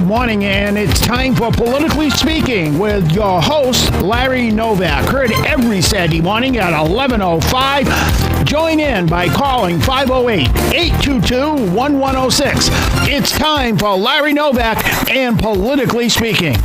good morning, and it's time for Politically Speaking with your host, Larry Novak. Heard every Saturday morning at 11:05. Join in by calling 508-822-1106. It's time for Larry Novak and Politically Speaking.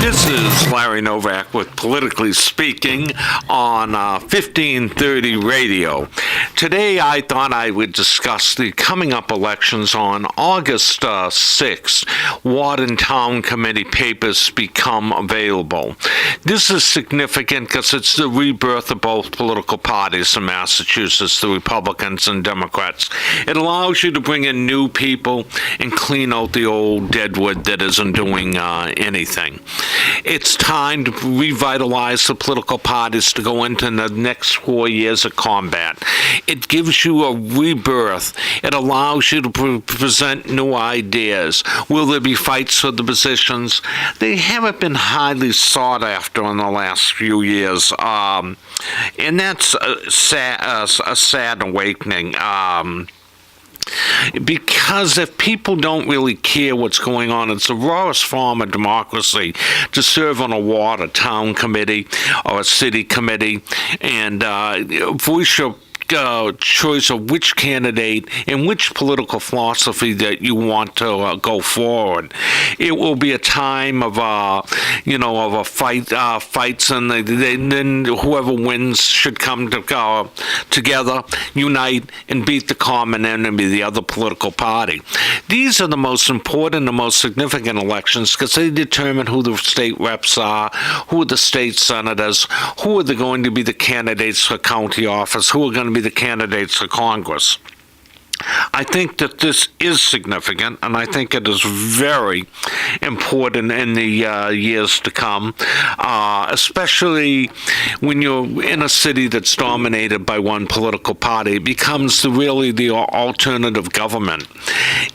This is Larry Novak with Politically Speaking on 1530 Radio. Today I thought I would discuss the coming up elections on August 6th. Ward and Town Committee papers become available. This is significant because it's the rebirth of both political parties in Massachusetts, the Republicans and Democrats. It allows you to bring in new people and clean out the old deadwood that isn't doing anything. It's time to revitalize the political parties to go into the next 4 years of combat. It gives you a rebirth. It allows you to present new ideas. Will there be fights for the positions? They haven't been highly sought after in the last few years, and that's a sad awakening. Because if people don't really care what's going on, it's the rawest form of democracy to serve on a ward, a town committee, or a city committee, and voice your choice of which candidate and which political philosophy that you want to go forward. It will be a time of fights, and then whoever wins should come together, unite, and beat the common enemy, the other political party. These are the most important and most significant elections because they determine who the state reps are, who are the state senators, who are going to be the candidates for county office, who are going to be the candidates for Congress. I think that this is significant, and I think it is very important in the years to come, especially when you're in a city that's dominated by one political party. It becomes really the alternative government,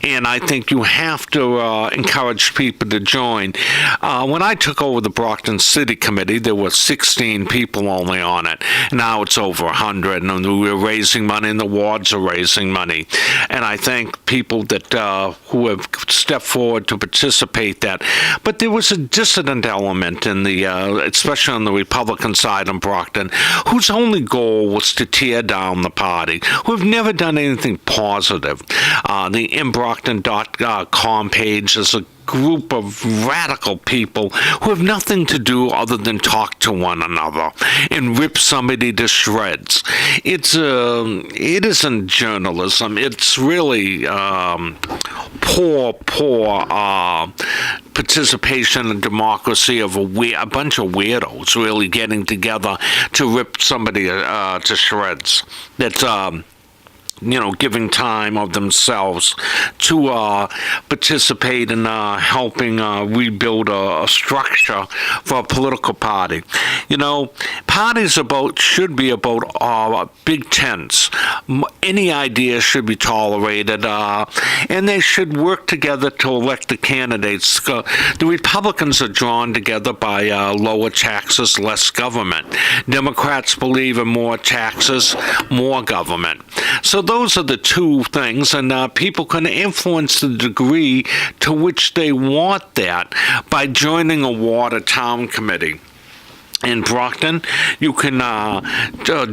and I think you have to encourage people to join. When I took over the Brockton City Committee, there were 16 people only on it. Now it's over 100, and we're raising money, and the wards are raising money. And I thank people that who have stepped forward to participate that. But there was a dissident element in the, especially on the Republican side in Brockton, whose only goal was to tear down the party, who have never done anything positive. The InBrockton.com page is a group of radical people who have nothing to do other than talk to one another and rip somebody to shreds. It isn't journalism. It's really poor participation in democracy of a bunch of weirdos really getting together to rip somebody to shreds. That's giving time of themselves to participate in helping rebuild a structure for a political party. Parties should be about big tents. Any idea should be tolerated, and they should work together to elect the candidates. The Republicans are drawn together by lower taxes, less government. Democrats believe in more taxes, more government. So those are the two things, and people can influence the degree to which they want that by joining a ward or town committee. In Brockton, you can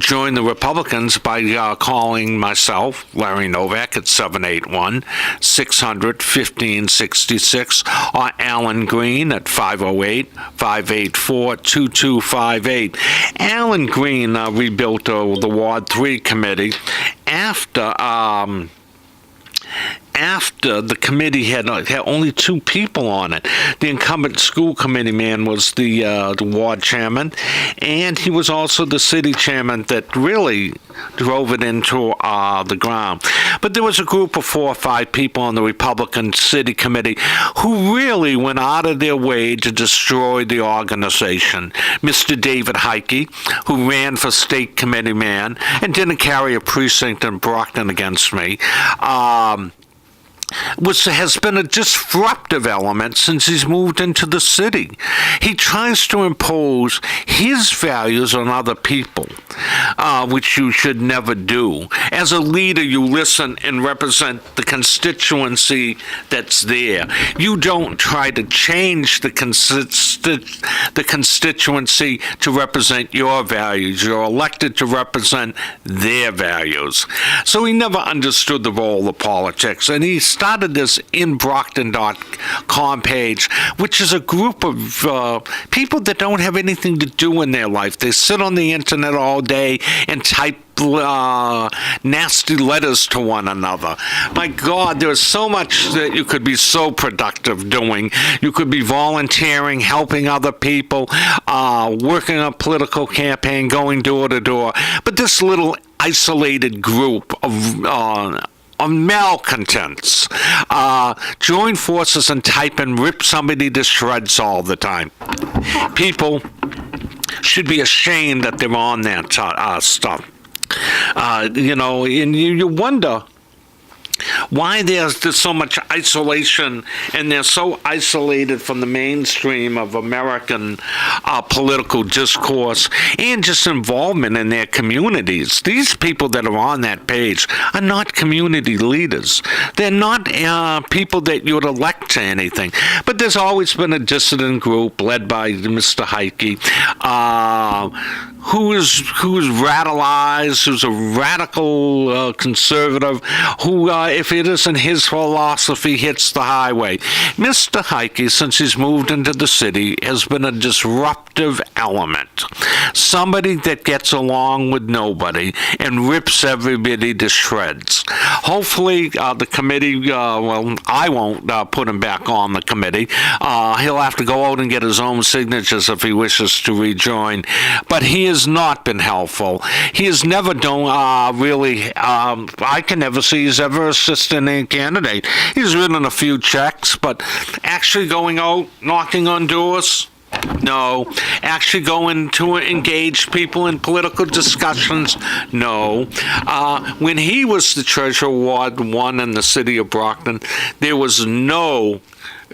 join the Republicans by calling myself, Larry Novak, at 781-600-1566, or Alan Green at 508-584-2258. Alan Green rebuilt the Ward 3 committee after the committee had only two people on it. The incumbent school committee man was the ward chairman, and he was also the city chairman that really drove it into the ground. But there was a group of 4 or 5 people on the Republican city committee who really went out of their way to destroy the organization. Mr. David Heike, who ran for state committee man and didn't carry a precinct in Brockton against me, has been a disruptive element since he's moved into the city. He tries to impose his values on other people, which you should never do. As a leader, you listen and represent the constituency that's there. You don't try to change the constituency to represent your values. You're elected to represent their values. So he never understood the role of politics, and he started this InBrockton.com page, which is a group of people that don't have anything to do in their life. They sit on the internet all day and type nasty letters to one another. My God, there's so much that you could be so productive doing. You could be volunteering, helping other people, working on a political campaign, going door to door. But this little isolated group of malcontents join forces and type and rip somebody to shreds all the time. People should be ashamed that they're on that stuff. And you wonder why there's so much isolation, and they're so isolated from the mainstream of American political discourse and just involvement in their communities. These people that are on that page are not community leaders. They're not people that you'd elect to anything. But there's always been a dissident group led by Mr. Heike, who's radicalized, who's a radical conservative, who, if it isn't his philosophy, hits the highway. Mr. Heike, since he's moved into the city, has been a disruptive element. Somebody that gets along with nobody and rips everybody to shreds. Hopefully, the committee, I won't put him back on the committee. He'll have to go out and get his own signatures if he wishes to rejoin. But he has not been helpful. He has never done I can never see he's ever assisted any candidate. He's written a few checks, but actually going out, knocking on doors, no. Actually going to engage people in political discussions, no. When he was the Treasurer Ward 1 in the city of Brockton, there was no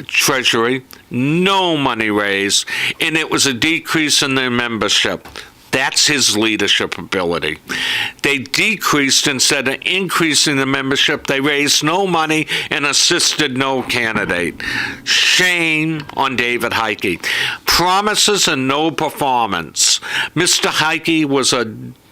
treasury, no money raised, and it was a decrease in their membership. That's his leadership ability. They decreased instead of increasing the membership. They raised no money and assisted no candidate. Shame on David Heike. Promises and no performance. Mr. Heike was a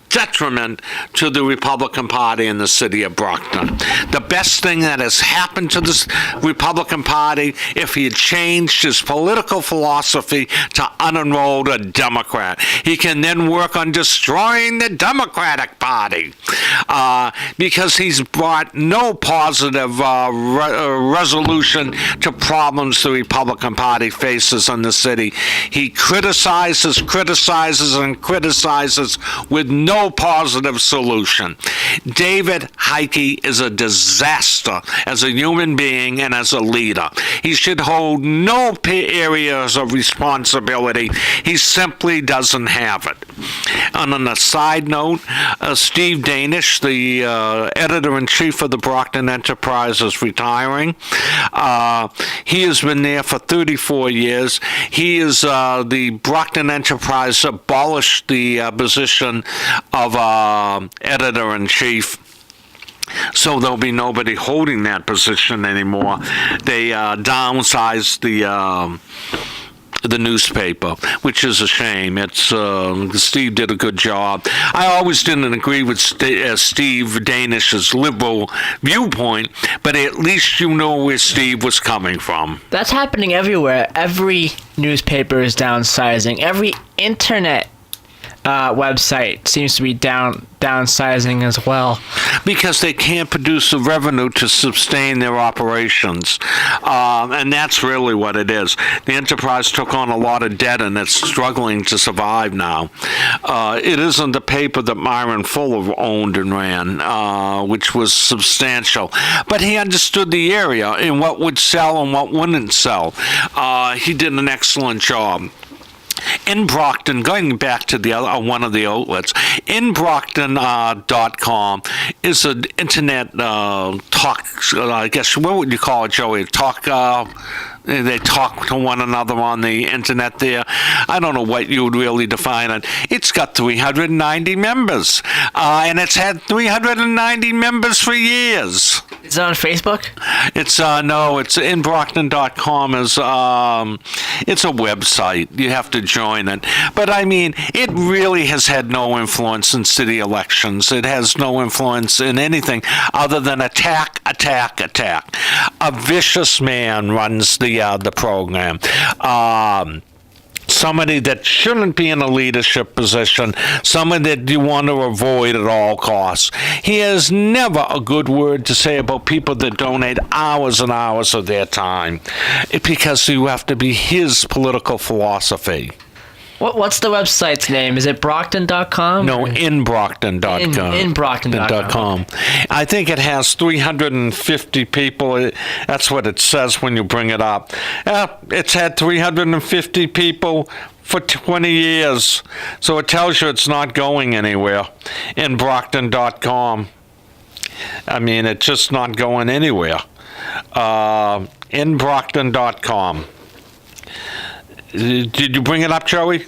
detriment to the Republican Party in the city of Brockton. The best thing that has happened to the Republican Party, if he had changed his political philosophy to unenroll a Democrat, he can then work on destroying the Democratic Party, because he's brought no positive resolution to problems the Republican Party faces in the city. He criticizes with no positive solution. David Heike is a disaster as a human being and as a leader. He should hold no areas of responsibility. He simply doesn't have it. And on a side note, Steve Danish, the editor-in-chief of the Brockton Enterprise, is retiring. He has been there for 34 years. He is the Brockton Enterprise abolished the position of editor-in-chief. So there'll be nobody holding that position anymore. They downsized the newspaper, which is a shame. Steve did a good job. I always didn't agree with Steve Danish's liberal viewpoint, but at least you know where Steve was coming from. That's happening everywhere. Every newspaper is downsizing. Every internet website seems to be downsizing as well. Because they can't produce the revenue to sustain their operations. And that's really what it is. The enterprise took on a lot of debt and it's struggling to survive now. It isn't the paper that Myron Fuller owned and ran, which was substantial. But he understood the area and what would sell and what wouldn't sell. He did an excellent job. In Brockton, going back to the other, one of the outlets, inbrockton.com is an internet talk, I guess, what would you call it, Joey? They talk to one another on the internet there. I don't know what you would really define it. It's got 390 members, and it's had 390 members for years. Is it on Facebook? It's no, it's inbrockton.com is it's a website. You have to join it. But I mean, it really has had no influence in city elections. It has no influence in anything other than attack. A vicious man runs the program. Somebody that shouldn't be in a leadership position, somebody that you want to avoid at all costs. He has never a good word to say about people that donate hours and hours of their time, because you have to be his political philosophy. What's the website's name? Is it Brockton.com? No, inbrockton.com. Inbrockton.com. I think it has 350 people. That's what it says when you bring it up. It's had 350 people for 20 years. So it tells you it's not going anywhere. Inbrockton.com. I mean, it's just not going anywhere. Inbrockton.com. Did you bring it up, Joey?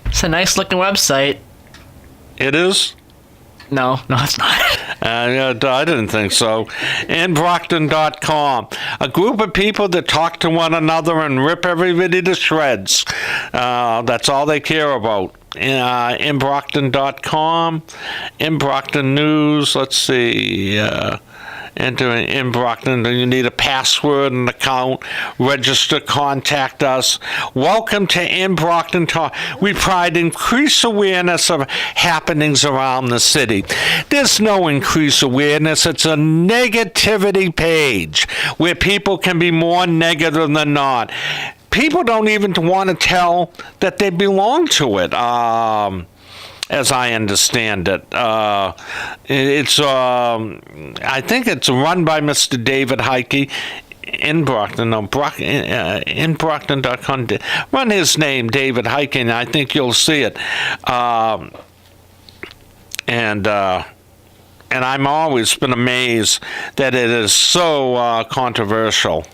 It's a nice looking website. It is? No, it's not. I didn't think so. InBrockton.com. A group of people that talk to one another and rip everybody to shreds. That's all they care about. InBrockton.com. InBrockton News. Let's see. Enter in Brockton. You need a password and account. Register. Contact us. Welcome to In Brockton Talk. We pride increased awareness of happenings around the city. There's no increased awareness. It's a negativity page where people can be more negative than not. People don't even want to tell that they belong to it. As I understand it. It's I think it's run by Mr. David Heike in Brockton. No, inbrockton.com. Run his name, David Heike, and I think you'll see it. And I'm always been amazed that it is so controversial.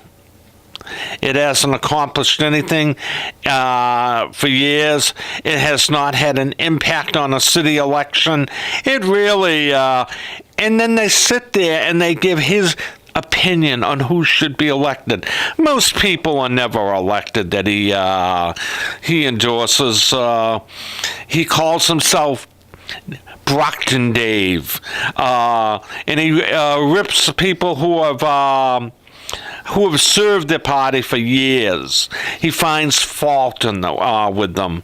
It hasn't accomplished anything for years. It has not had an impact on a city election. It really, and then they sit there and they give his opinion on who should be elected. Most people are never elected that he endorses. He calls himself Brockton Dave, and he rips people who have served the party for years. He finds fault with them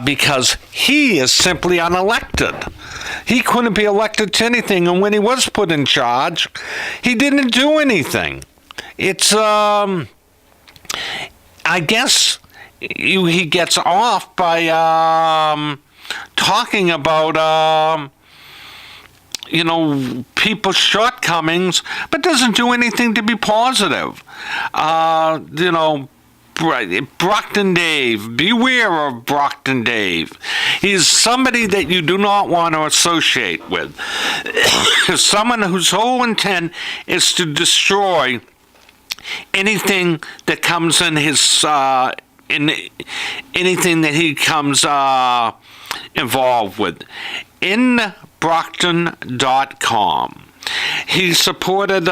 because he is simply unelected. He couldn't be elected to anything, and when he was put in charge, he didn't do anything. It's, I guess he gets off by talking about people's shortcomings, but doesn't do anything to be positive. Brockton Dave, beware of Brockton Dave. He's somebody that you do not want to associate with. Someone whose whole intent is to destroy anything that comes in his, anything that he comes involved with. InBrockton.com. He supported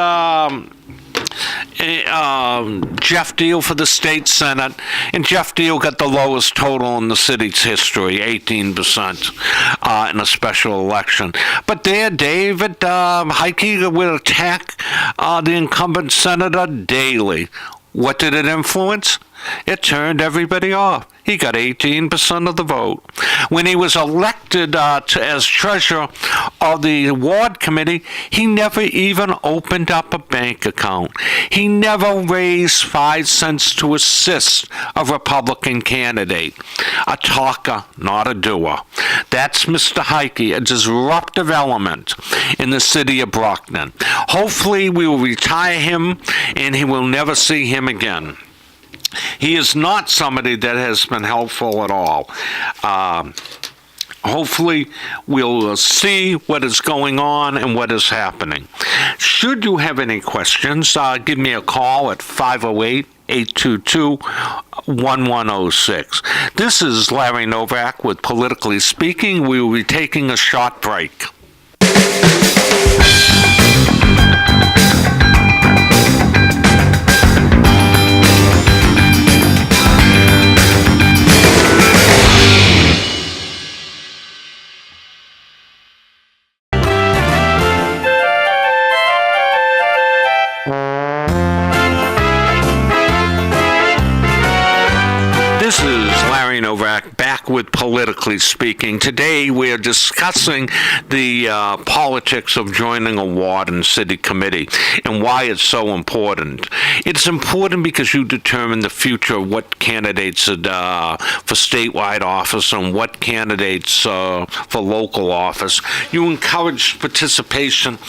Jeff Deal for the state senate, and Jeff Deal got the lowest total in the city's history, 18% in a special election. But there, David Heike would attack the incumbent senator daily. What did it influence? It turned everybody off. He got 18% of the vote. When he was elected as treasurer of the ward committee, he never even opened up a bank account. He never raised 5 cents to assist a Republican candidate. A talker, not a doer. That's Mr. Heike, a disruptive element in the city of Brockton. Hopefully we will retire him and he will never see him again. He is not somebody that has been helpful at all. Hopefully, we'll see what is going on and what is happening. Should you have any questions, give me a call at 508-822-1106. This is Larry Novak with Politically Speaking. We will be taking a short break. This is Larry Novak back with Politically Speaking. Today we are discussing the politics of joining a ward and city committee and why it's so important. It's important because you determine the future of what candidates for statewide office and what candidates for local office. You encourage participation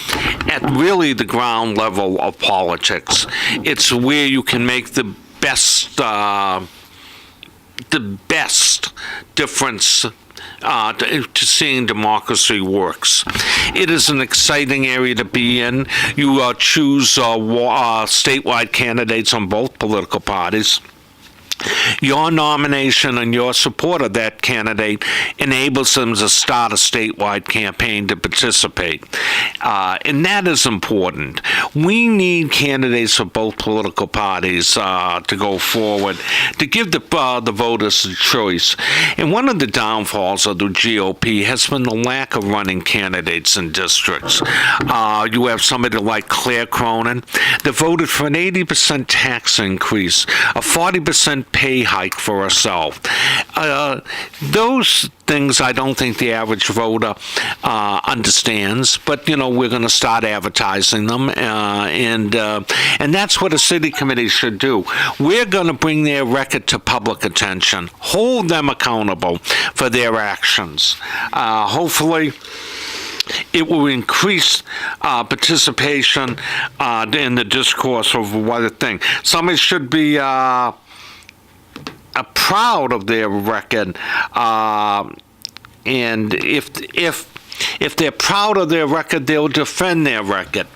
at really the ground level of politics. It's where you can make the best difference to seeing democracy works. It is an exciting area to be in. You choose statewide candidates on both political parties. Your nomination and your support of that candidate enables them to start a statewide campaign to participate. And that is important. We need candidates for both political parties to go forward, to give the voters a choice. And one of the downfalls of the GOP has been the lack of running candidates in districts. You have somebody like Claire Cronin that voted for an 80% tax increase, a 40% pay hike for herself. Those things I don't think the average voter understands, but we're going to start advertising them, and that's what a city committee should do. We're going to bring their record to public attention, hold them accountable for their actions. Hopefully, it will increase participation in the discourse of what a thing. Somebody should be proud of their record, and if they're proud of their record, they'll defend their record.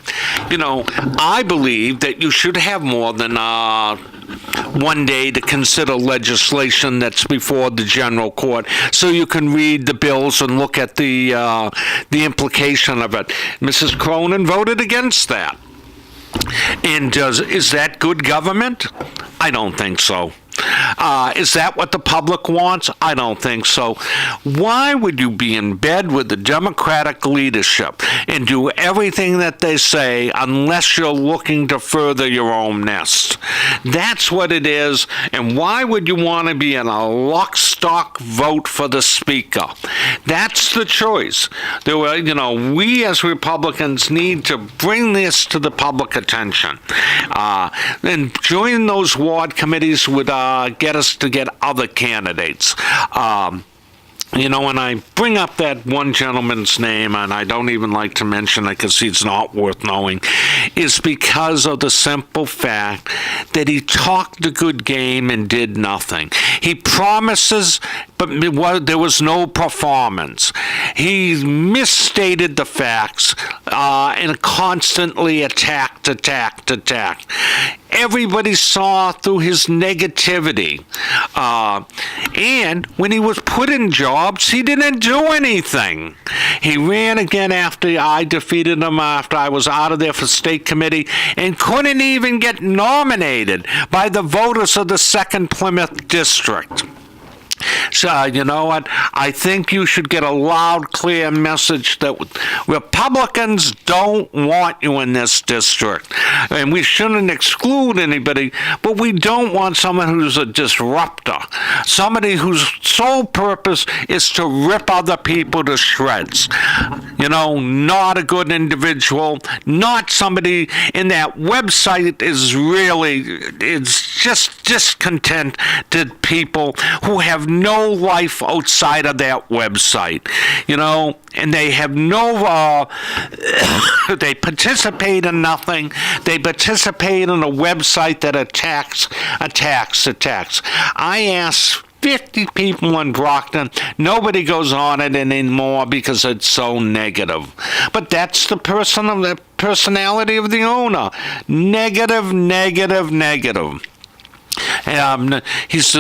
I believe that you should have more than one day to consider legislation that's before the general court, so you can read the bills and look at the implication of it. Mrs. Cronin voted against that. And is that good government? I don't think so. Is that what the public wants? I don't think so. Why would you be in bed with the Democratic leadership and do everything that they say unless you're looking to further your own nest? That's what it is. And why would you want to be in a lock, stock vote for the speaker? That's the choice. We as Republicans need to bring this to the public attention. And join those ward committees would get us to get other candidates. And I bring up that one gentleman's name, and I don't even like to mention it because he's not worth knowing, is because of the simple fact that he talked a good game and did nothing. He promises, but there was no performance. He misstated the facts and constantly attacked. Everybody saw through his negativity. And when he was put in jobs, he didn't do anything. He ran again after I defeated him, after I was out of there for state committee, and couldn't even get nominated by the voters of the 2nd Plymouth District. So, you know what? I think you should get a loud, clear message that Republicans don't want you in this district. And we shouldn't exclude anybody, but we don't want someone who's a disruptor. Somebody whose sole purpose is to rip other people to shreds. not a good individual, not somebody, and that website is really, it's just discontented people who have no life outside of that website, and they have no, they participate in nothing. They participate in a website that attacks. I asked 50 people in Brockton. Nobody goes on it anymore because it's so negative. But that's the personality of the owner. Negative. He's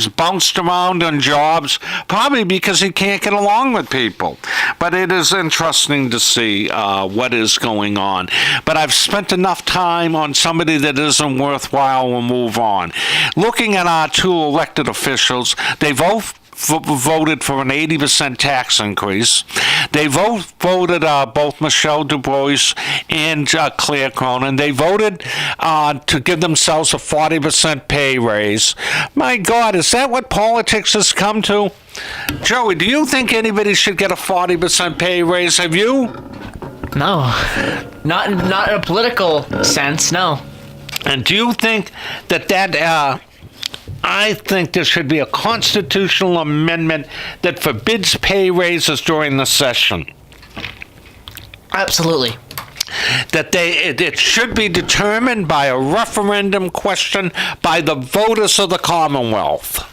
bounced around on jobs, probably because he can't get along with people. But it is interesting to see what is going on. But I've spent enough time on somebody that isn't worthwhile. We'll move on. Looking at our two elected officials, they both voted for an 80% tax increase. They voted both Michelle Du Bois and Claire Cronin. They voted to give themselves a 40% pay raise. My God, is that what politics has come to? Joey, do you think anybody should get a 40% pay raise? Have you? No, not in a political sense. No. And do you think that I think there should be a constitutional amendment that forbids pay raises during the session. Absolutely. That it should be determined by a referendum question by the voters of the Commonwealth.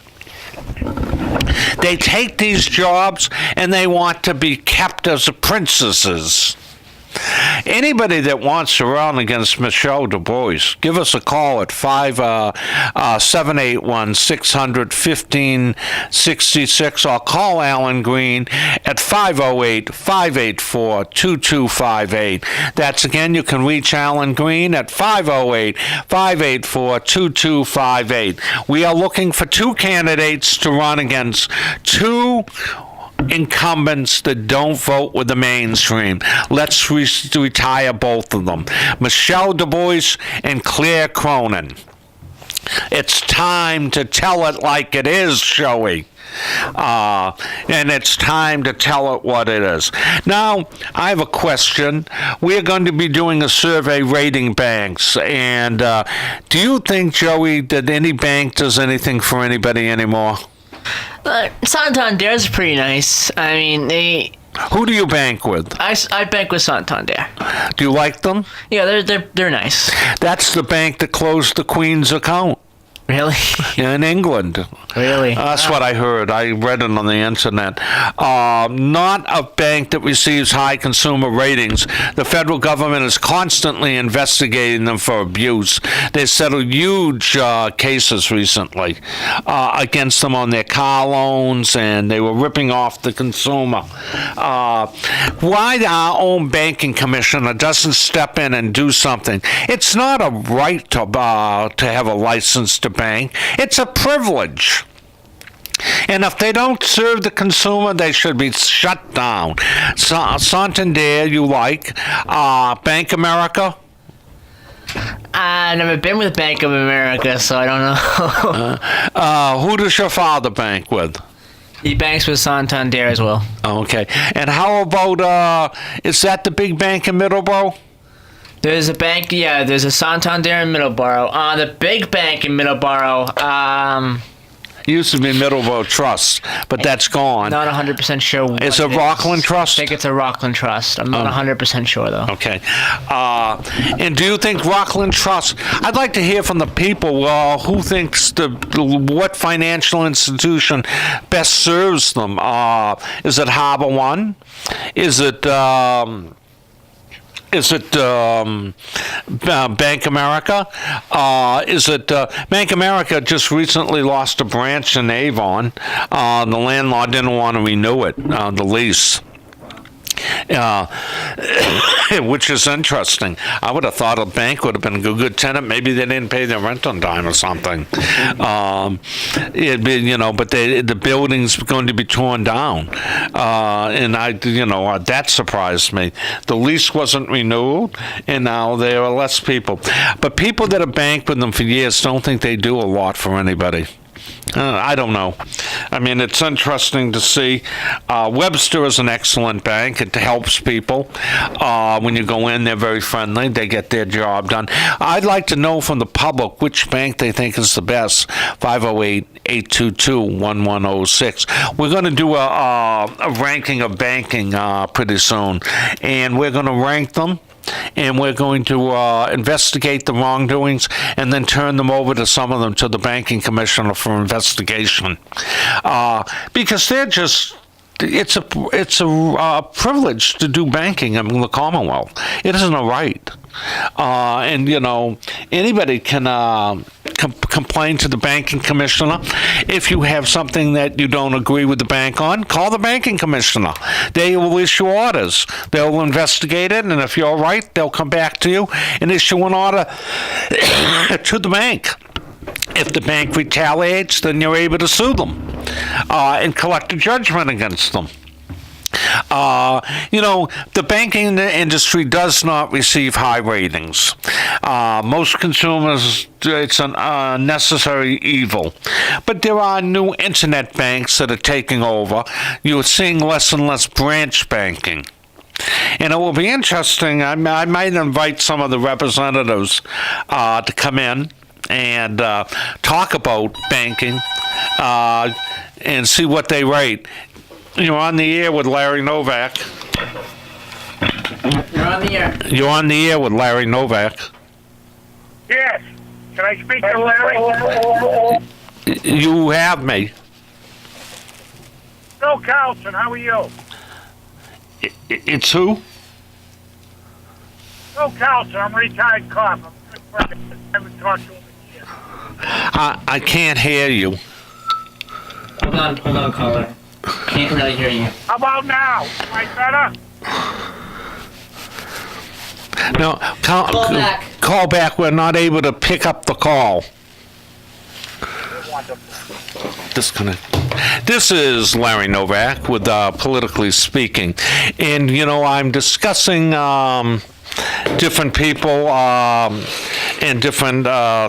They take these jobs and they want to be kept as princesses. Anybody that wants to run against Michelle Du Bois, give us a call at 781-600-1566 or call Alan Green at 508-584-2258. That's again, you can reach Alan Green at 508-584-2258. We are looking for two candidates to run against two incumbents that don't vote with the mainstream. Let's retire both of them. Michelle Du Bois and Claire Cronin. It's time to tell it like it is, Joey. And it's time to tell it what it is. Now, I have a question. We're going to be doing a survey rating banks. And do you think, Joey, that any bank does anything for anybody anymore? Santander's pretty nice. I mean, Who do you bank with? I bank with Santander. Do you like them? Yeah, they're nice. That's the bank that closed the Queen's account. Really? In England. Really? That's what I heard. I read it on the internet. Not a bank that receives high consumer ratings. The federal government is constantly investigating them for abuse. They settled huge cases recently against them on their car loans, and they were ripping off the consumer. Why our own banking commissioner doesn't step in and do something? It's not a right to have a license to bank. It's a privilege. And if they don't serve the consumer, they should be shut down. Santander, you like. Bank America? I've never been with Bank of America, so I don't know. Who does your father bank with? He banks with Santander as well. Okay. And how about, is that the big bank in Middleborough? There's a bank, there's a Santander in Middleborough. The big bank in Middleborough, Used to be Middleborough Trust, but that's gone. Not 100% sure what It's a Rockland Trust? I think it's a Rockland Trust. I'm not 100% sure, though. Okay. And do you think Rockland Trust... I'd like to hear from the people who thinks what financial institution best serves them. Is it Harbor One? Is it... Bank America? Is it Bank America just recently lost a branch in Avon? The landlord didn't want to renew it, the lease. Which is interesting. I would have thought a bank would have been a good tenant. Maybe they didn't pay their rent on time or something. It'd be, but the building's going to be torn down, and that surprised me. The lease wasn't renewed, and now there are less people. But people that have banked with them for years don't think they do a lot for anybody. I don't know. I mean, it's interesting to see. Webster is an excellent bank. It helps people. When you go in, they're very friendly. They get their job done. I'd like to know from the public which bank they think is the best. 508-822-1106. We're going to do a ranking of banking pretty soon. And we're going to rank them. And we're going to investigate the wrongdoings and then turn them over to some of them to the banking commissioner for investigation, because they're just. It's a privilege to do banking in the Commonwealth. It isn't a right, and anybody can complain to the banking commissioner. If you have something that you don't agree with the bank on, call the banking commissioner. They will issue orders. They'll investigate it, and if you're right, they'll come back to you and issue an order to the bank. If the bank retaliates, then you're able to sue them and collect a judgment against them. The banking industry does not receive high ratings. Most consumers, it's an unnecessary evil. But there are new internet banks that are taking over. You're seeing less and less branch banking. And it will be interesting. I might invite some of the representatives to come in and talk about banking and see what they rate. You're on the air with Larry Novak. You're on the air. You're on the air with Larry Novak. Yes. Can I speak to Larry? You have me. Bill Carlson, how are you? It's who? Bill Carlson, I'm a retired cop. I'm a good friend. I haven't talked to him in years. I can't hear you. Hold on, caller. Can't really hear you. How about now? Am I better? No, call back. We're not able to pick up the call. Disconnect. This is Larry Novak with Politically Speaking. And, I'm discussing different people and different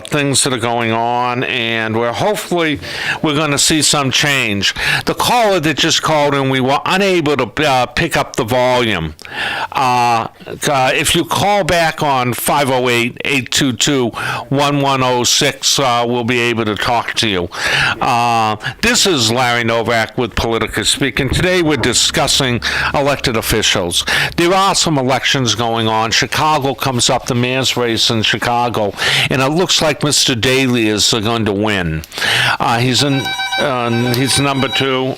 things that are going on, and we're going to see some change. The caller that just called in, we were unable to pick up the volume. If you call back on 508-822-1106, we'll be able to talk to you. This is Larry Novak with Politically Speaking. Today we're discussing elected officials. There are some elections going on. Chicago comes up, the mayor's race in Chicago, and it looks like Mr. Daley is going to win. He's number 2.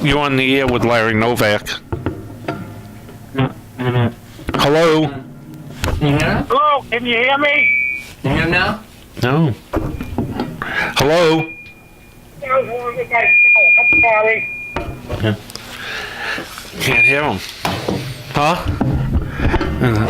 You're on the air with Larry Novak. Hello? Hello, can you hear me? You hear him now? No. Hello? I'm sorry. Can't hear him. Huh?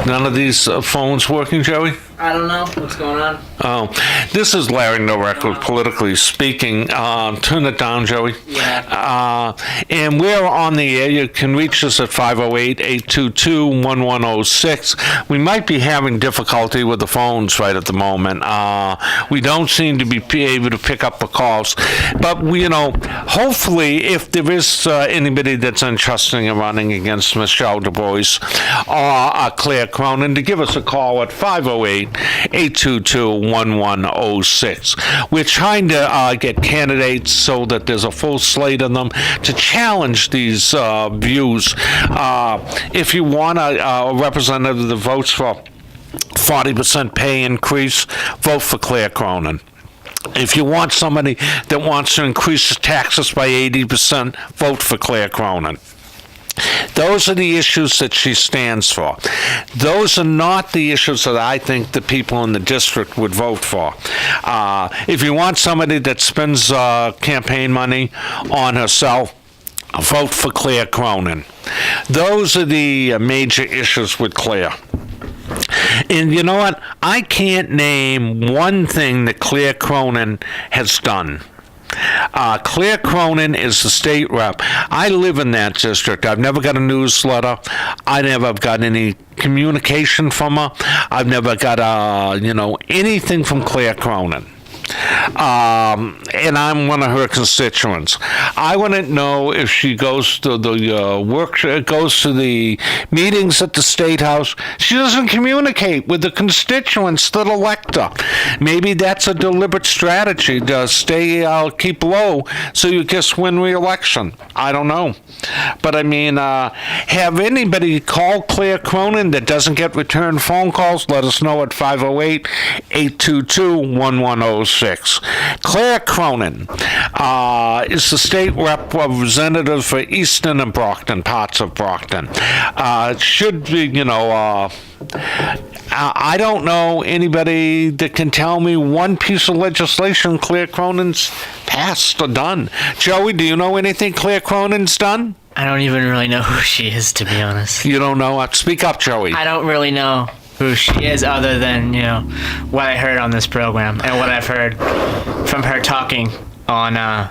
None of these phones working, Joey? I don't know. What's going on? Oh, this is Larry Novak with Politically Speaking. Turn it down, Joey. Yeah. And we're on the air. You can reach us at 508-822-1106. We might be having difficulty with the phones right at the moment. We don't seem to be able to pick up the calls. But, hopefully, if there is anybody that's interested in running against Michelle Du Bois or Claire Cronin, to give us a call at 508-822-1106. We're trying to get candidates so that there's a full slate of them to challenge these views. If you want a representative that votes for 40% pay increase, vote for Claire Cronin. If you want somebody that wants to increase the taxes by 80%, vote for Claire Cronin. Those are the issues that she stands for. Those are not the issues that I think the people in the district would vote for. If you want somebody that spends campaign money on herself, vote for Claire Cronin. Those are the major issues with Claire. And you know what? I can't name one thing that Claire Cronin has done. Claire Cronin is the state rep. I live in that district. I've never got a newsletter. I never got any communication from her. I've never got anything from Claire Cronin. and I'm one of her constituents. I want to know if she goes to the goes to the meetings at the State House. She doesn't communicate with the constituents that elect her. Maybe that's a deliberate strategy to keep low so you just win re-election. I don't know. But I mean, have anybody called Claire Cronin that doesn't get returned phone calls? Let us know at 508-822-1106. Claire Cronin is the state representative for Easton and Brockton, parts of Brockton. Should be, I don't know anybody that can tell me one piece of legislation Claire Cronin's passed or done. Joey, do you know anything Claire Cronin's done? I don't even really know who she is, to be honest. You don't know? Speak up, Joey. I don't really know who she is other than, what I heard on this program and what I've heard from her talking on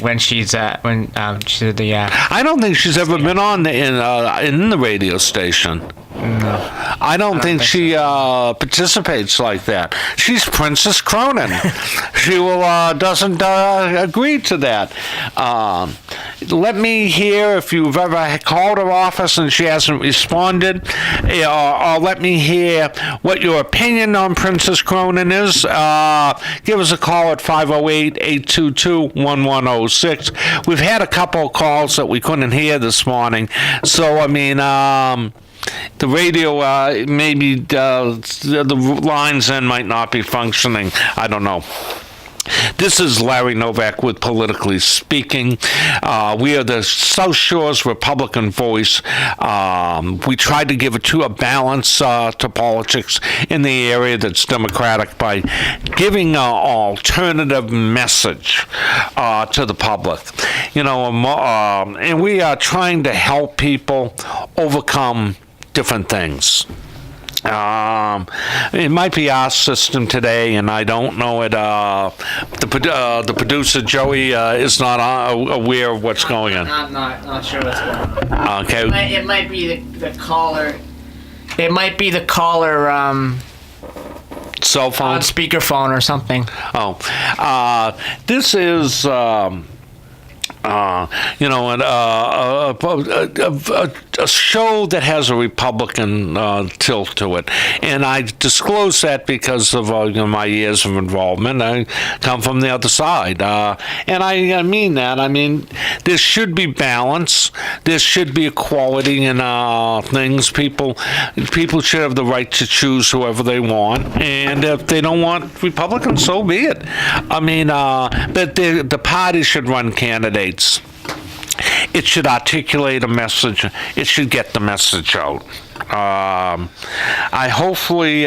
when she's at the I don't think she's ever been on in the radio station. No. I don't think she participates like that. She's Princess Cronin. She doesn't agree to that. Let me hear if you've ever called her office and she hasn't responded, or let me hear what your opinion on Princess Cronin is. Give us a call at 508-822-1106. We've had a couple of calls that we couldn't hear this morning, so I mean, the radio, maybe the lines then might not be functioning. I don't know. This is Larry Novak with Politically Speaking. We are the South Shore's Republican voice. We tried to give a balance to politics in the area that's Democratic by giving an alternative message to the public. And we are trying to help people overcome different things. It might be our system today, and I don't know it. The producer Joey is not aware of what's going on. I'm not sure what's going on. Okay. It might be the caller. It might be the caller. Cell phone, on speakerphone or something. Oh, this is. A show that has a Republican tilt to it. And I disclose that because of my years of involvement. I come from the other side. And I mean that. I mean, there should be balance. There should be equality in things. People should have the right to choose whoever they want. And if they don't want Republicans, so be it. I mean, but the party should run candidates. It should articulate a message. It should get the message out. I hopefully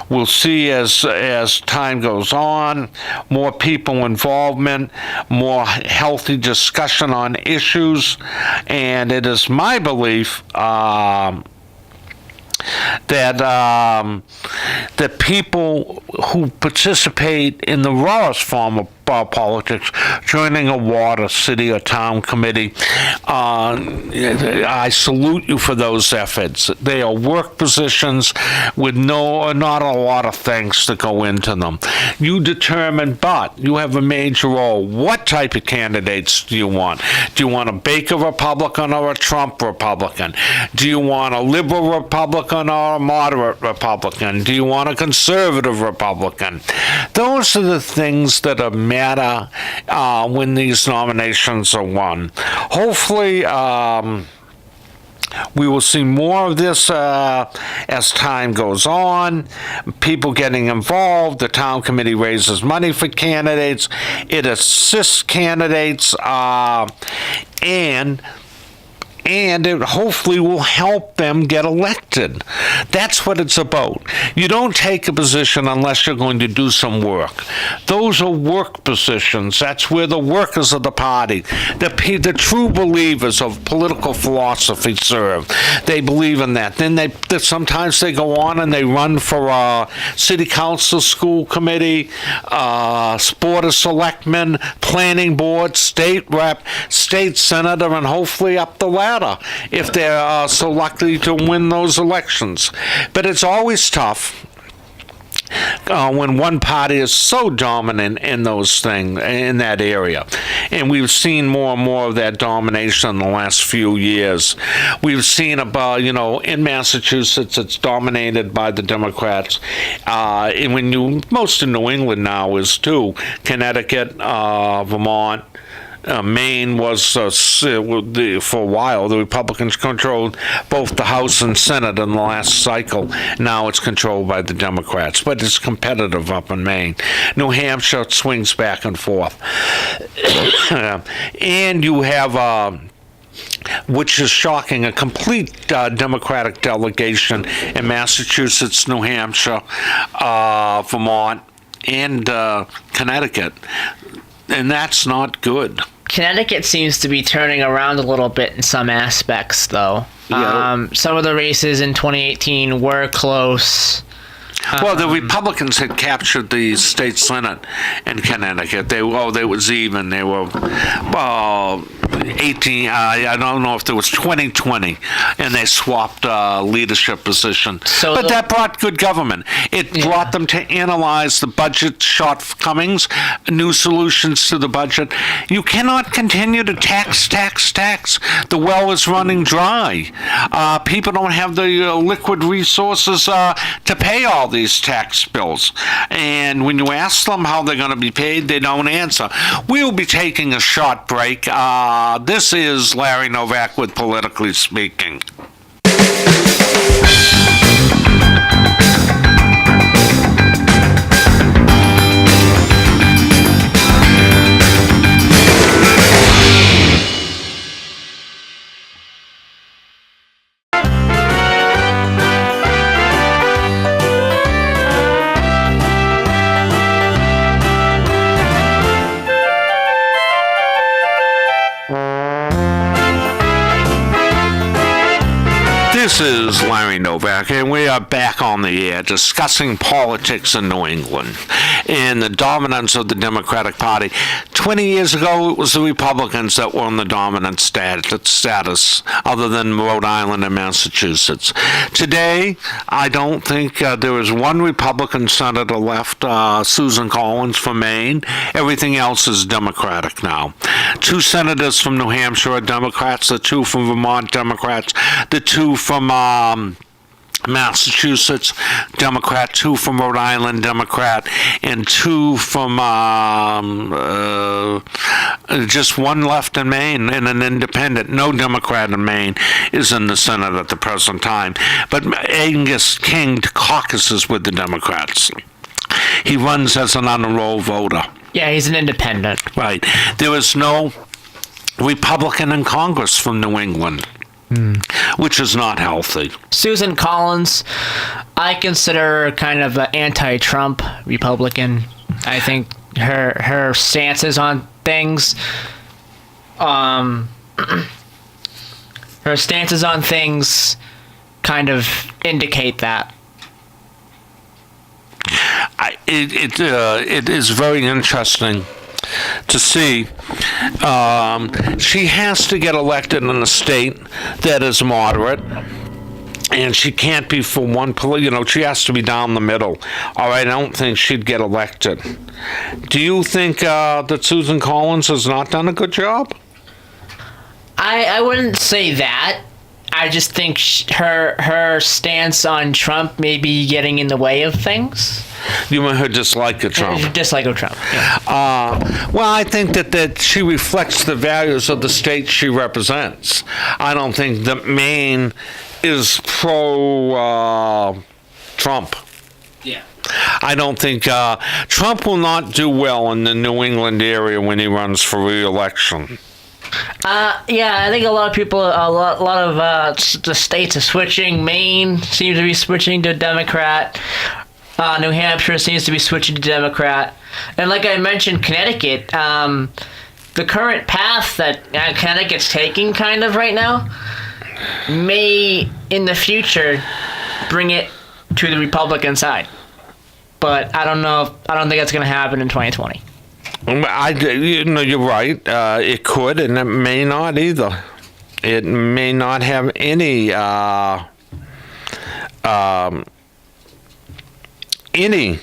we'll see as time goes on, more people involvement, more healthy discussion on issues, and it is my belief that people who participate in the rawest form of politics, joining a ward, or city, or town committee, I salute you for those efforts. They are work positions with not a lot of things that go into them. You determine, but you have a major role. What type of candidates do you want? Do you want a Baker Republican or a Trump Republican? Do you want a liberal Republican or a moderate Republican? Do you want a conservative Republican? Those are the things that are matter when these nominations are won. Hopefully, we will see more of this as time goes on. People getting involved. The town committee raises money for candidates. It assists candidates, and it hopefully will help them get elected. That's what it's about. You don't take a position unless you're going to do some work. Those are work positions. That's where the workers of the party, the true believers of political philosophy serve. They believe in that. Then sometimes they go on and they run for city council, school committee, board of selectmen, planning board, state rep, state senator, and hopefully up the ladder if they're so lucky to win those elections. But it's always tough. when one party is so dominant in those things in that area. And we've seen more and more of that domination in the last few years. We've seen about, in Massachusetts, it's dominated by the Democrats. And most of New England now is too. Connecticut, Vermont, Maine was, for a while, the Republicans controlled both the House and Senate in the last cycle. Now it's controlled by the Democrats, but it's competitive up in Maine. New Hampshire swings back and forth. And you have, which is shocking, a complete Democratic delegation in Massachusetts, New Hampshire, Vermont, and Connecticut. And that's not good. Connecticut seems to be turning around a little bit in some aspects, though. Yeah. Some of the races in 2018 were close. Well, the Republicans had captured the state senate in Connecticut. They was even. They were 18. I don't know if there was 2020, and they swapped leadership position. But that brought good government. It brought them to analyze the budget shortcomings, new solutions to the budget. You cannot continue to tax. The well is running dry. People don't have the liquid resources to pay all these tax bills. And when you ask them how they're going to be paid, they don't answer. We'll be taking a short break. This is Larry Novak with Politically Speaking. This is Larry Novak, and we are back on the air discussing politics in New England and the dominance of the Democratic Party. 20 years ago, it was the Republicans that were in the dominant status, other than Rhode Island and Massachusetts. Today, I don't think there is one Republican senator left, Susan Collins from Maine. Everything else is Democratic now. 2 senators from New Hampshire are Democrats, the 2 from Vermont Democrats, the 2 from Massachusetts Democrat, 2 from Rhode Island Democrat, and 2 from just 1 left in Maine and an independent. No Democrat in Maine is in the Senate at the present time. But Angus King caucuses with the Democrats. He runs as an unenrolled voter. Yeah, he's an independent. Right. There is no Republican in Congress from New England. Which is not healthy. Susan Collins, I consider her kind of an anti-Trump Republican. I think her stances on things, kind of indicate that. It is very interesting to see. She has to get elected in a state that is moderate, and she can't be for one she has to be down the middle, or I don't think she'd get elected. Do you think that Susan Collins has not done a good job? I wouldn't say that. I just think her stance on Trump may be getting in the way of things. You mean her dislike of Trump? Dislike of Trump, yeah. Well, I think that she reflects the values of the state she represents. I don't think that Maine is pro-Trump. Yeah. I don't think Trump will not do well in the New England area when he runs for re-election. Yeah, I think a lot of people, a lot of the states are switching. Maine seems to be switching to Democrat. New Hampshire seems to be switching to Democrat. And like I mentioned, Connecticut, the current path that Connecticut's taking kind of right now may, in the future, bring it to the Republican side. But I don't know. I don't think that's going to happen in 2020. You're right. It could, and it may not either. It may not have any any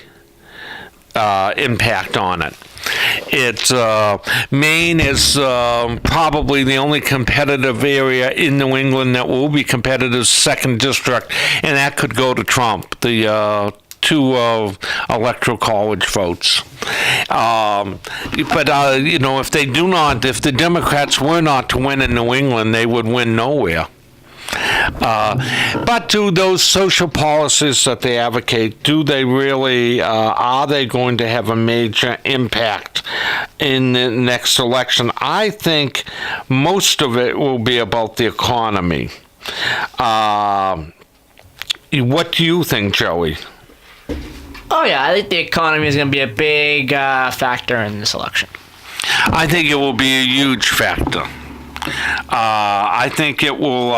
impact on it. It's Maine is probably the only competitive area in New England that will be competitive, second district, and that could go to Trump. The two electoral college votes. But if the Democrats were not to win in New England, they would win nowhere. But do those social policies that they advocate, do they really, are they going to have a major impact in the next election? I think most of it will be about the economy. What do you think, Joey? Oh, yeah, I think the economy is going to be a big factor in this election. I think it will be a huge factor. I think it will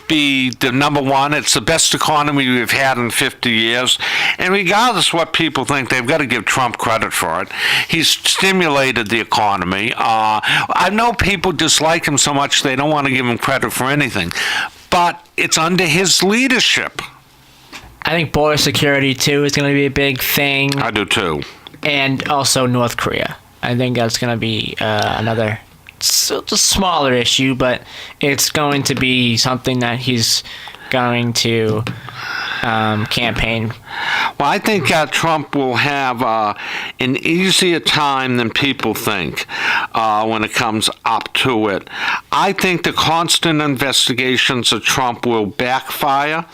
be the number one. It's the best economy we've had in 50 years. And regardless what people think, they've got to give Trump credit for it. He's stimulated the economy. I know people dislike him so much they don't want to give him credit for anything. But it's under his leadership. I think border security, too, is going to be a big thing. I do, too. And also North Korea. I think that's going to be another smaller issue, but it's going to be something that he's going to campaign. Well, I think Trump will have an easier time than people think when it comes up to it. I think the constant investigations of Trump will backfire.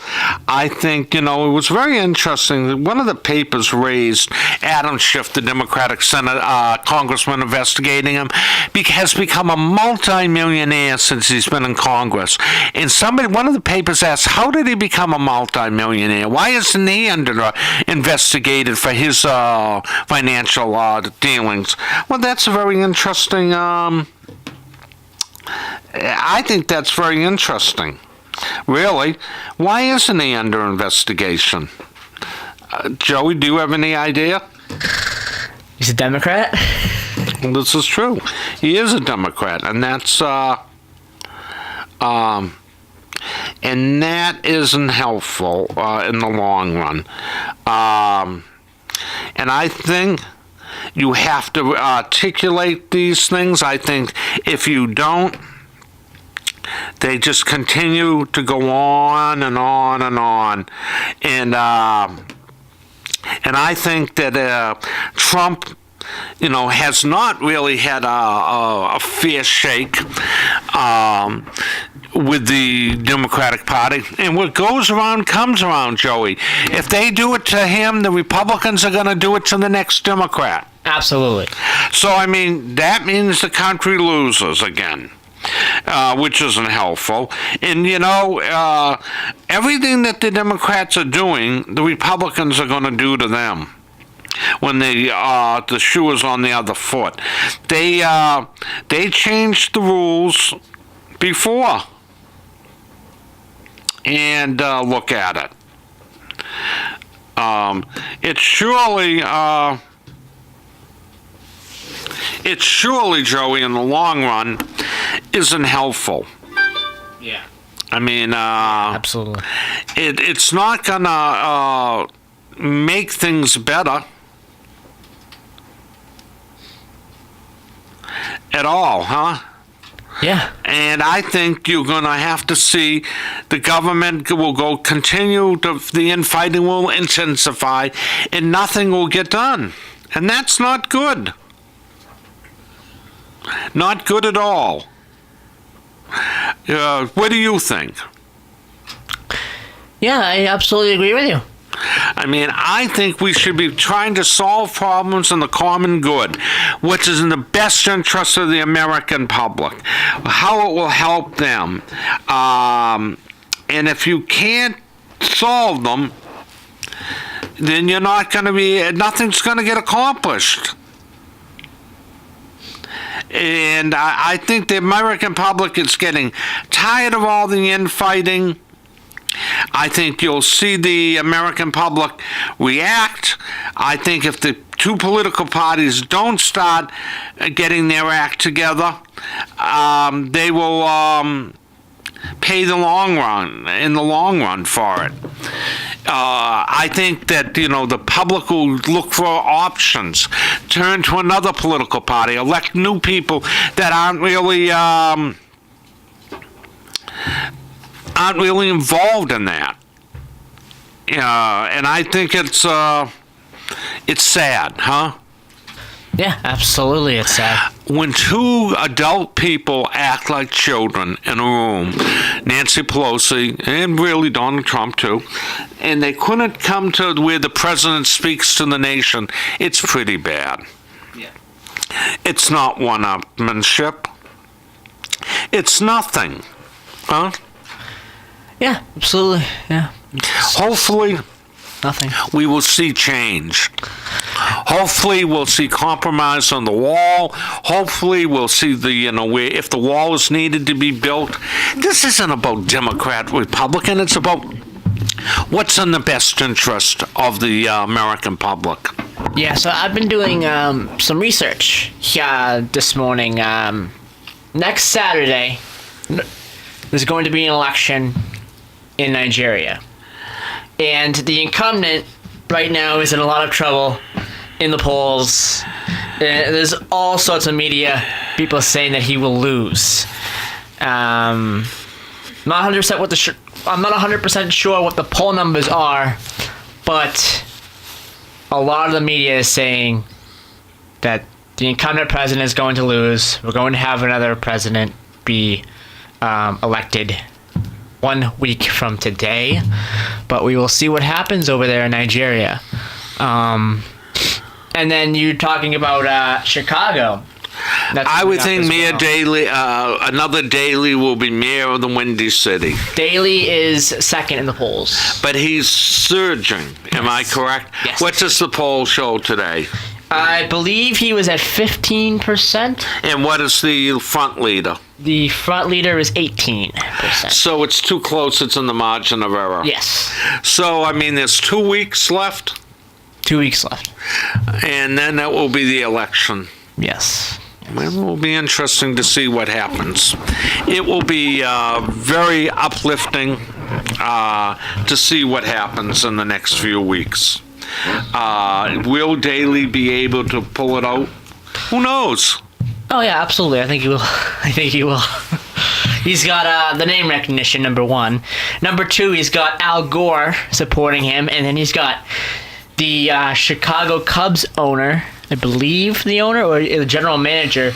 I think, it was very interesting. One of the papers raised Adam Schiff, the Democratic congressman investigating him, has become a multi-millionaire since he's been in Congress. And one of the papers asked, how did he become a multi-millionaire? Why isn't he investigated for his financial dealings? Well, that's a very interesting. I think that's very interesting. Really, why isn't he under investigation? Joey, do you have any idea? He's a Democrat. Well, this is true. He is a Democrat, and that's and that isn't helpful in the long run. And I think you have to articulate these things. I think if you don't, they just continue to go on and on and on. And I think that Trump, has not really had a fair shake with the Democratic Party. And what goes around comes around, Joey. If they do it to him, the Republicans are going to do it to the next Democrat. Absolutely. So, that means the country loses again. Which isn't helpful. And, everything that the Democrats are doing, the Republicans are going to do to them when the shoe is on the other foot. They changed the rules before. And look at it. It's surely, Joey, in the long run, isn't helpful. Yeah. Absolutely. It's not gonna make things better at all, huh? Yeah. And I think you're going to have to see the government will continue, the infighting will intensify, and nothing will get done. And that's not good. Not good at all. What do you think? Yeah, I absolutely agree with you. I think we should be trying to solve problems in the common good, which is in the best interest of the American public, how it will help them. And if you can't solve them, then nothing's going to get accomplished. And I think the American public is getting tired of all the infighting. I think you'll see the American public react. I think if the two political parties don't start getting their act together, they will pay in the long run for it. I think that, the public will look for options, turn to another political party, elect new people that aren't really involved in that. And I think it's sad, huh? Yeah, absolutely, it's sad. When two adult people act like children in a room, Nancy Pelosi and really Donald Trump too, and they couldn't come to where the president speaks to the nation, it's pretty bad. Yeah. It's not one-upmanship. It's nothing, huh? Yeah, absolutely, yeah. Hopefully, Nothing. we will see change. Hopefully, we'll see compromise on the wall. Hopefully, we'll see where if the wall is needed to be built. This isn't about Democrat, Republican. It's about what's in the best interest of the American public. Yeah, so I've been doing some research this morning. Next Saturday, there's going to be an election in Nigeria. And the incumbent right now is in a lot of trouble in the polls. There's all sorts of media people saying that he will lose. Not 100% I'm not 100% sure what the poll numbers are, but a lot of the media is saying that the incumbent president is going to lose. We're going to have another president be elected 1 week from today, but we will see what happens over there in Nigeria. And then you're talking about Chicago. I would think Mayor Daley, another Daley will be mayor of the Windy City. Daley is second in the polls. But he's surging, am I correct? Yes. What does the poll show today? I believe he was at 15%. And what is the front leader? The front leader is 18%. So it's too close, it's in the margin of error. Yes. So, there's 2 weeks left, 2 weeks left. and then that will be the election. Yes. Well, it will be interesting to see what happens. It will be very uplifting to see what happens in the next few weeks. Will Daley be able to pull it out? Who knows? Oh yeah, absolutely. I think he will. I think he will. He's got the name recognition, number one. Number two, he's got Al Gore supporting him, and then he's got the Chicago Cubs owner, I believe the owner or the general manager,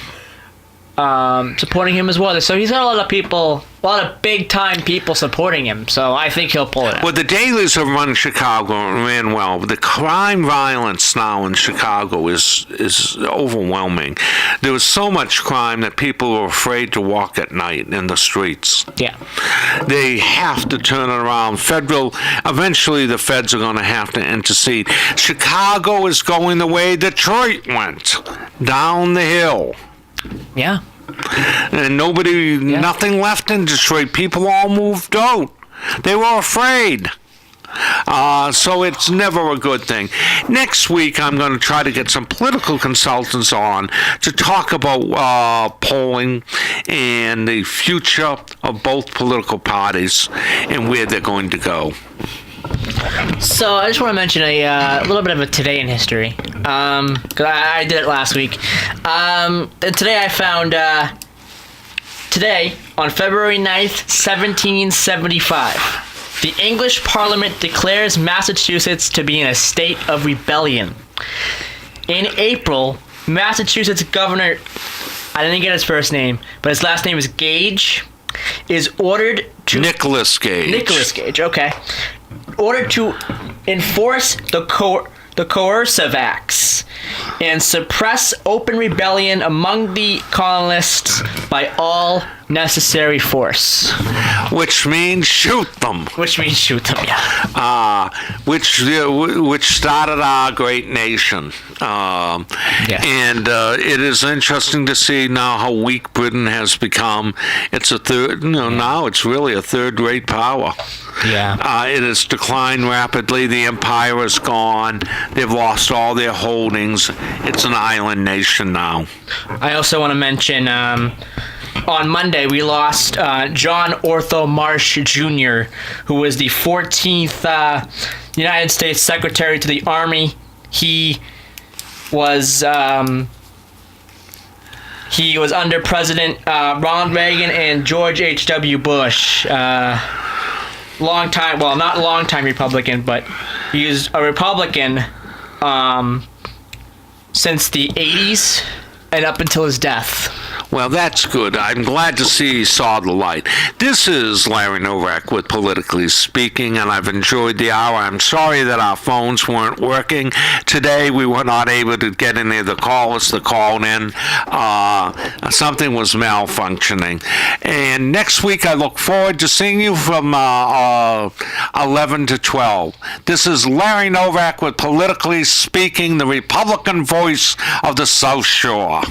supporting him as well. So he's got a lot of people, a lot of big-time people supporting him. So I think he'll pull it out. Well, the Dailies have run Chicago and ran well. The crime violence now in Chicago is overwhelming. There was so much crime that people were afraid to walk at night in the streets. Yeah. They have to turn it around. Eventually the feds are going to have to intercede. Chicago is going the way Detroit went, down the hill. Yeah. And nothing left in Detroit. People all moved out. They were afraid. So it's never a good thing. Next week, I'm going to try to get some political consultants on to talk about polling and the future of both political parties and where they're going to go. So I just want to mention a little bit of a today in history, because I did it last week. Today I found, today, on February 9th, 1775, the English Parliament declares Massachusetts to be in a state of rebellion. In April, Massachusetts Governor, I didn't get his first name, but his last name is Gage, is ordered to... Nicholas Gage, okay. Ordered to enforce the coercive acts and suppress open rebellion among the colonists by all necessary force. which means shoot them. Yeah. Which started our great nation. Yes. And it is interesting to see now how weak Britain has become. It's a third, now it's really a third-rate power. Yeah. It has declined rapidly. The empire is gone. They've lost all their holdings. It's an island nation now. I also want to mention on Monday, we lost John Ortho Marsh Jr., who was the 14th United States Secretary to the Army. He was under President Ronald Reagan and George H.W. Bush. Long time, well, not long time Republican, but he was a Republican since the 80s and up until his death. Well, that's good. I'm glad to see he saw the light. This is Larry Novak with Politically Speaking, and I've enjoyed the hour. I'm sorry that our phones weren't working. Today, we were not able to get any of the callers to call in. Something was malfunctioning. And next week, I look forward to seeing you from 11 to 12. This is Larry Novak with Politically Speaking, the Republican voice of the South Shore.